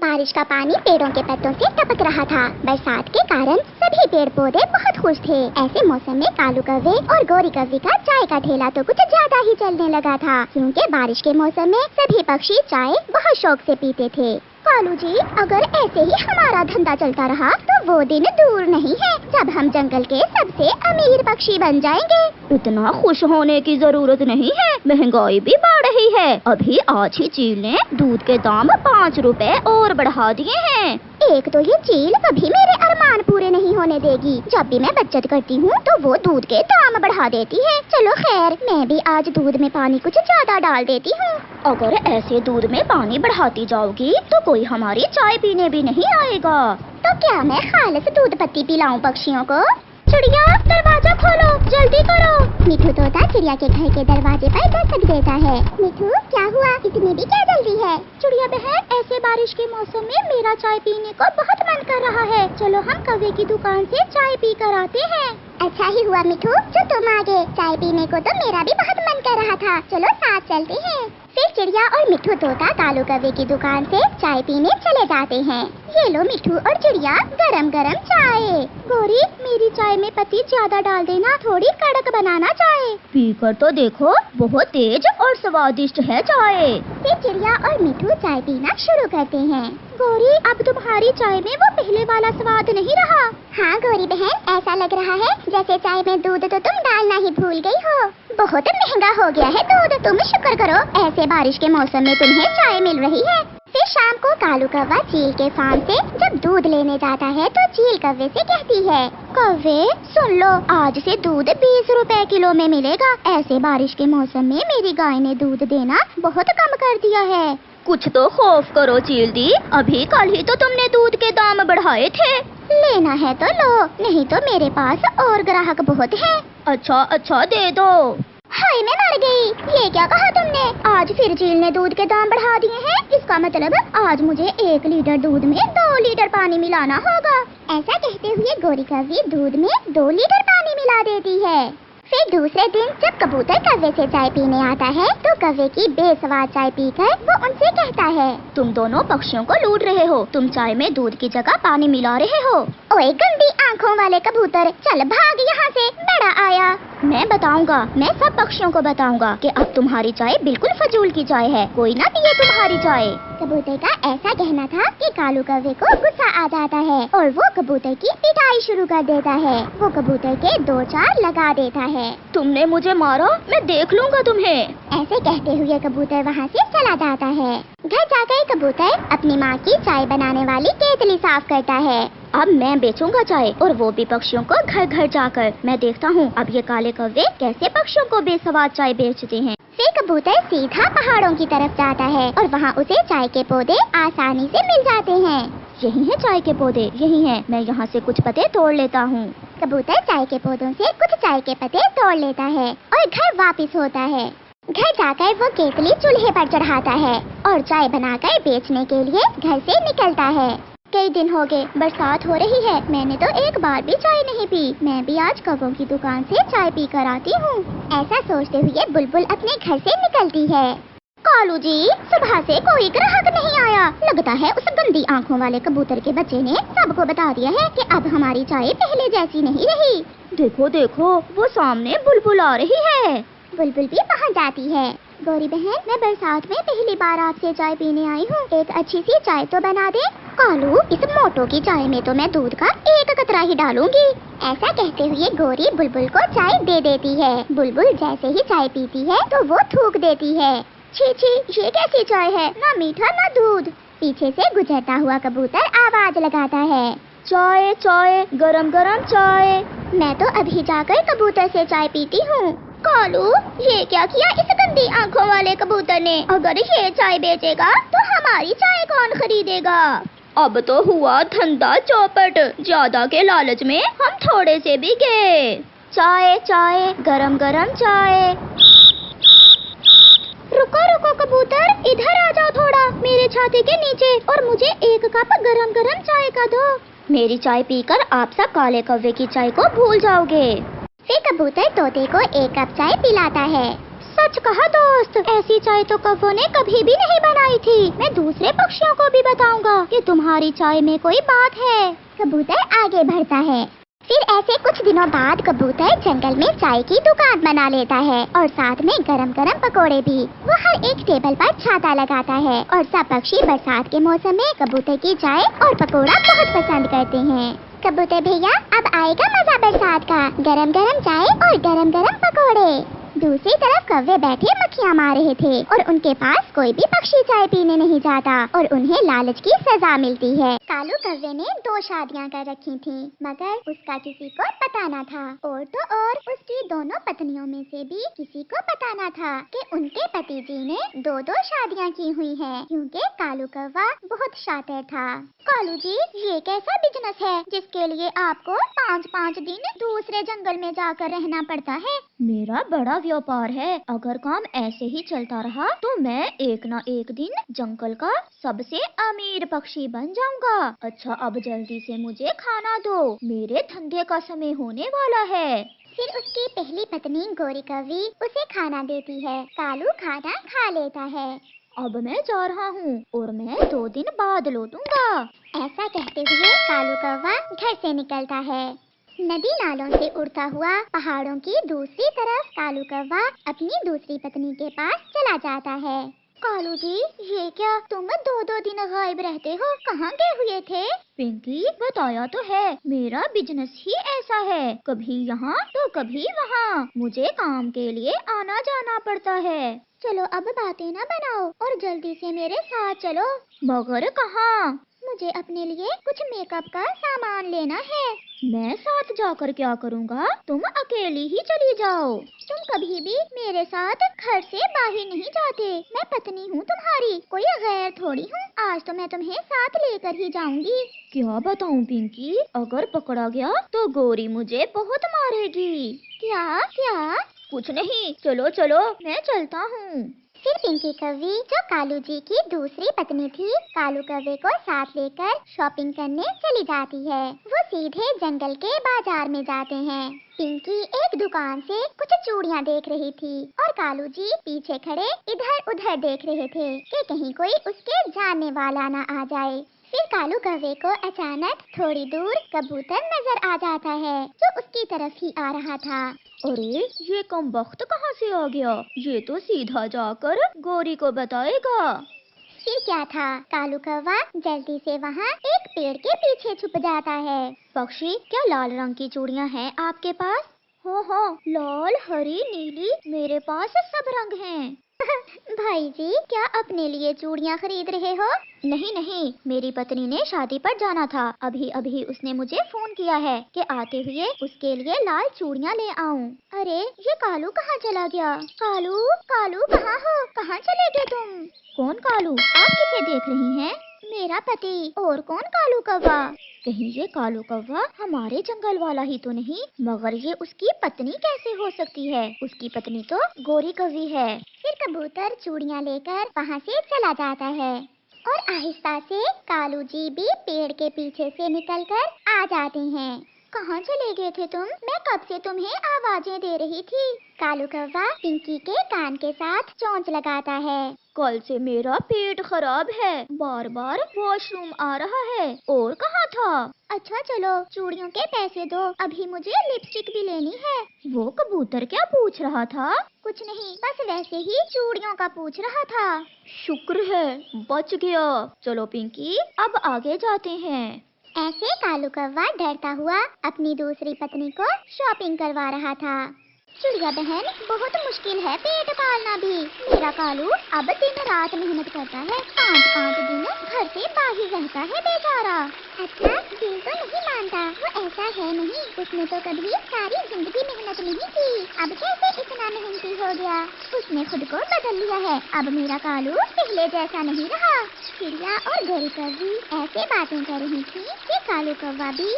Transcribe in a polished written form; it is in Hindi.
बारिश का पानी पेड़ों के पत्तों से टपक रहा था। बरसात के कारण सभी पेड़ पौधे बहुत खुश थे। ऐसे मौसम में कालू कौवे और गोरी कौवी का चाय का ठेला तो कुछ ज्यादा ही चलने लगा था, क्योंकि बारिश के मौसम में सभी पक्षी चाय बहुत शौक से पीते थे। कालू जी, अगर ऐसे ही हमारा धंधा चलता रहा तो वो दिन दूर नहीं है जब हम जंगल के सबसे अमीर पक्षी बन जाएंगे। इतना खुश होने की जरूरत नहीं है, महंगाई भी बढ़ रही है। अभी आज ही चील ने दूध के दाम 5 रुपए और बढ़ा दिए हैं। एक तो ये चील कभी मेरे अरमान पूरे नहीं होने देगी। जब भी मैं बचत करती हूँ तो वो दूध के दाम बढ़ा देती है। चलो खैर, मैं भी आज दूध में पानी कुछ ज्यादा डाल देती हूँ। अगर ऐसे दूध में पानी बढ़ाती जाओगी तो कोई हमारी चाय पीने भी नहीं आएगा। तो क्या मैं खालिस दूध पत्ती पिलाऊं पक्षियों को? चिड़िया, दरवाजा खोलो, जल्दी करो। मिठू तोता चिड़िया के घर के दरवाजे पर दस्तक देता है। मिठू, क्या हुआ? इतनी भी क्या जल्दी है? चिड़िया बहन, ऐसे बारिश के मौसम में मेरा चाय पीने को बहुत मन कर रहा है। चलो हम कौवे की दुकान से चाय पी कर आते हैं। अच्छा ही हुआ मिठू जो तुम आ गए। चाय पीने को तो मेरा भी बहुत मन कर रहा था। चलो साथ चलते हैं। फिर चिड़िया और मिठू तोता कालू कौवे की दुकान से चाय पीने चले जाते हैं। ये लो मिठू और चिड़िया, गरम गरम चाय। गोरी, मेरी चाय में पत्ती ज्यादा डाल देना, थोड़ी कड़क बनाना चाय। पीकर तो देखो, बहुत तेज और स्वादिष्ट है चाय। फिर चिड़िया और मिठू चाय पीना शुरू करते हैं। गोरी, अब तुम्हारी चाय में वो पहले वाला स्वाद नहीं रहा। हाँ गोरी बहन, ऐसा लग रहा है जैसे चाय में दूध तो तुम डालना ही भूल गई हो। बहुत महंगा हो गया है दूध। तुम शुक्र करो ऐसे बारिश के मौसम में तुम्हें चाय मिल रही है। फिर शाम को कालू कौवा चील के फार्म से जब दूध लेने जाता है तो चील कौवे से कहती है, कौवे सुन लो, आज से दूध 20 रुपए किलो में मिलेगा। ऐसे बारिश के मौसम में मेरी गाय ने दूध देना बहुत कम कर दिया है। कुछ तो खौफ करो चील दी, अभी कल ही तो तुमने दूध के दाम बढ़ाए थे। लेना है तो लो, नहीं तो मेरे पास और ग्राहक बहुत हैं। अच्छा दे दो। हाय, मैं मर गई। ये क्या कहा तुमने? आज फिर चील ने दूध के दाम बढ़ा दिए हैं। इसका मतलब आज मुझे 1 लीटर दूध में 2 लीटर पानी मिलाना होगा। ऐसा कहते हुए गोरी कौवी दूध में 2 लीटर पानी मिला देती है। फिर दूसरे दिन जब कबूतर कौवे से चाय पीने आता है तो कौवे की बेस्वाद चाय पीकर वो उनसे कहता है, तुम दोनों पक्षियों को लूट रहे हो। तुम चाय में दूध की जगह पानी मिला रहे हो। ओए गंदी आँखों वाले कबूतर, चल भाग यहाँ से, बड़ा आया। मैं बताऊंगा, मैं सब पक्षियों को बताऊंगा कि अब तुम्हारी चाय बिल्कुल फजूल की चाय है। कोई ना पिए तुम्हारी चाय। कबूतर का ऐसा कहना था कि कालू कौवे को गुस्सा आ जाता है और वो कबूतर की पिटाई शुरू कर देता है। वो कबूतर के 2-4 लगा देता है। तुमने मुझे मारा, मैं देख लूंगा तुम्हें। ऐसे कहते हुए कबूतर वहाँ से चला जाता है। घर जाकर कबूतर अपनी माँ की चाय बनाने वाली केतली साफ करता है। अब मैं बेचूंगा चाय और वो भी पक्षियों को घर घर जाकर। मैं देखता हूँ अब ये काले कौवे कैसे पक्षियों को बेस्वाद चाय बेचते हैं। फिर कबूतर सीधा पहाड़ों की तरफ जाता है और वहाँ उसे चाय के पौधे आसानी से मिल जाते हैं। यही है चाय के पौधे, यही है। मैं यहाँ से कुछ पत्ते तोड़ लेता हूँ। कबूतर चाय के पौधों से कुछ चाय के पत्ते तोड़ लेता है और घर वापस होता है। घर जाकर वो केतली चूल्हे पर चढ़ाता है और चाय बनाकर बेचने के लिए घर से निकलता है। कई दिन हो गए, बरसात हो रही है, मैंने तो एक बार भी चाय नहीं पी। मैं भी आज कौवों की दुकान से चाय पी कर आती हूँ। ऐसा सोचते हुए बुलबुल अपने घर से निकलती है। कालू जी, सुबह से कोई ग्राहक नहीं आया। लगता है उस गंदी आँखों वाले कबूतर के बच्चे ने सबको बता दिया है कि अब हमारी चाय पहले जैसी नहीं रही। देखो देखो, वो सामने बुलबुल आ रही है। बुलबुल भी पहुँच जाती है। गौरी बहन, मैं बरसात में पहली बार आपसे चाय पीने आई हूँ। एक अच्छी सी चाय तो बना दे। कालू, इस मोटो की चाय में तो मैं दूध का 1 कतरा ही डालूंगी। ऐसा कहते हुए गोरी बुलबुल को चाय दे देती है। बुलबुल जैसे ही चाय पीती है तो वो थूक देती है। छी छी, ये कैसी चाय है, ना मीठा ना दूध। पीछे से गुजरता हुआ कबूतर आवाज लगाता है, चाय चाय, गरम गरम चाय। मैं तो अभी जाकर कबूतर से चाय पीती हूँ। कालू, ये क्या किया इस गंदी आँखों वाले कबूतर ने? अगर ये चाय बेचेगा तो हमारी चाय कौन खरीदेगा? अब तो हुआ धंधा चौपट। ज्यादा के लालच में हम थोड़े से भी गए। चाय चाय, गरम गरम चाय। रुको रुको कबूतर, इधर आ जाओ थोड़ा मेरे छाती के नीचे और मुझे 1 कप गरम गरम चाय का दो। मेरी चाय पीकर आप सब काले कौवे की चाय को भूल जाओगे। फिर कबूतर तोते को 1 कप चाय पिलाता है। सच कहा दोस्त, ऐसी चाय तो कव्वों ने कभी भी नहीं बनाई थी। मैं दूसरे पक्षियों को भी बताऊंगा कि तुम्हारी चाय में कोई बात है। कबूतर आगे बढ़ता है। फिर ऐसे कुछ दिनों बाद कबूतर जंगल में चाय की दुकान बना लेता है और साथ में गरम गरम पकोड़े भी। वो हर एक टेबल पर छाता लगाता है और सब पक्षी बरसात के मौसम में कबूतर की चाय और पकोड़ा बहुत पसंद करते हैं। कबूतर भैया, अब आएगा मजा बरसात का, गरम गरम चाय और गरम गरम पकोड़े। दूसरी तरफ कौवे बैठे मक्खियाँ मार रहे थे और उनके पास कोई भी पक्षी चाय पीने नहीं जाता और उन्हें लालच की सजा मिलती है। कालू कौवे ने 2 शादियाँ कर रखी थी, मगर उसका किसी को पता न था। और तो और उसकी दोनों पत्नियों में से भी किसी को पता न था कि उनके पति जी ने 2-2 शादियाँ की हुई हैं, क्योंकि कालू कौवा बहुत शातिर था। कालू जी, ये कैसा बिजनेस है जिसके लिए आपको 5-5 दिन दूसरे जंगल में जाकर रहना पड़ता है? मेरा बड़ा व्यापार है। अगर काम ऐसे ही चलता रहा तो मैं एक न एक दिन जंगल का सबसे अमीर पक्षी बन जाऊंगा। अच्छा, अब जल्दी से मुझे खाना दो, मेरे धंधे का समय होने वाला है। फिर उसकी पहली पत्नी गोरी कौवी उसे खाना देती है। कालू खाना खा लेता है। अब मैं जा रहा हूँ और मैं 2 दिन बाद लौटूंगा। ऐसा कहते हुए कालू कौवा घर से निकलता है। नदी नालों से उड़ता हुआ पहाड़ों की दूसरी तरफ कालू कौवा अपनी दूसरी पत्नी के पास चला जाता है। कालू जी, ये क्या तुम 2-2 दिन गायब रहते हो, कहाँ गए हुए थे? पिंकी, बताया तो है, मेरा बिजनेस ही ऐसा है, कभी यहाँ तो कभी वहाँ, मुझे काम के लिए आना जाना पड़ता है। चलो अब बातें ना बनाओ और जल्दी से मेरे साथ चलो। मगर कहाँ? मुझे अपने लिए कुछ मेकअप का सामान लेना है। मैं साथ जाकर क्या करूँगा? तुम अकेली ही चली जाओ। तुम कभी भी मेरे साथ घर से बाहर नहीं जाते। मैं पत्नी हूँ तुम्हारी, कोई गैर थोड़ी हूँ। आज तो मैं तुम्हें साथ लेकर ही जाऊंगी। क्या बताऊँ पिंकी, अगर पकड़ा गया तो गोरी मुझे बहुत मारेगी। क्या क्या? कुछ नहीं, चलो चलो, मैं चलता हूँ। फिर पिंकी कौवी, जो कालू जी की दूसरी पत्नी थी, कालू कौवे को साथ लेकर शॉपिंग करने चली जाती है। वो सीधे जंगल के बाजार में जाते हैं। पिंकी एक दुकान से कुछ चूड़ियाँ देख रही थी और कालू जी पीछे खड़े इधर उधर देख रहे थे कि कहीं कोई उसके जानने वाला न आ जाए। फिर कालू कौवे को अचानक थोड़ी दूर कबूतर नजर आ जाता है, जो उसकी तरफ ही आ रहा था। अरे, ये कमबख्त कहाँ से आ गया? ये तो सीधा जाकर गोरी को बताएगा। फिर क्या था, कालू कौवा जल्दी से वहाँ एक पेड़ के पीछे छुप जाता है। पक्षी, क्या लाल रंग की चूड़ियाँ हैं आपके पास? हो, लाल, हरी, नीली, मेरे पास सब रंग हैं। भाई जी, क्या अपने लिए चूड़ियाँ खरीद रहे हो? नहीं, मेरी पत्नी ने शादी पर जाना था। अभी अभी उसने मुझे फोन किया है कि आते हुए उसके लिए लाल चूड़ियाँ ले आऊं। अरे, ये कालू कहाँ चला गया? कालू कहाँ हो? कहाँ चले गए तुम? कौन कालू? आप किसे देख रही हैं? मेरा पति। और कौन कालू कौवा? कहीं ये कालू कौवा हमारे जंगल वाला ही तो नहीं? मगर ये उसकी पत्नी कैसे हो सकती है? उसकी पत्नी तो गोरी कौवी है। फिर कबूतर चूड़ियाँ लेकर वहाँ से चला जाता है और आहिस्ता से कालू जी भी पेड़ के पीछे से निकलकर आ जाते हैं। कहाँ चले गए थे तुम? मैं कब से तुम्हें आवाजें दे रही थी। कालू कौवा पिंकी के कान के साथ चोंच लगाता है। कल से मेरा पेट खराब है, बार बार वॉशरूम आ रहा है। और कहाँ था? अच्छा चलो, चूड़ियों के पैसे दो, अभी मुझे लिपस्टिक भी लेनी है। वो कबूतर क्या पूछ रहा था? कुछ नहीं, बस वैसे ही चूड़ियों का पूछ रहा था। शुक्र है, बच गया। चलो पिंकी, अब आगे जाते हैं। ऐसे कालू कौवा डरता हुआ अपनी दूसरी पत्नी को शॉपिंग करवा रहा था। चिड़िया बहन, बहुत मुश्किल है पेट पालना भी। मेरा कालू अब दिन रात मेहनत करता है, 5-5 दिन घर से बाहर रहता है बेचारा। अच्छा, दिल तो नहीं मानता, वो ऐसा है नहीं, उसने तो कभी सारी जिंदगी मेहनत नहीं की, अब कैसे इतना मेहनती हो गया? उसने खुद को बदल लिया है, अब मेरा कालू पहले जैसा नहीं रहा। चिड़िया और गोरी कौवी ऐसे बातें कर रही थी कि कालू कौवा भी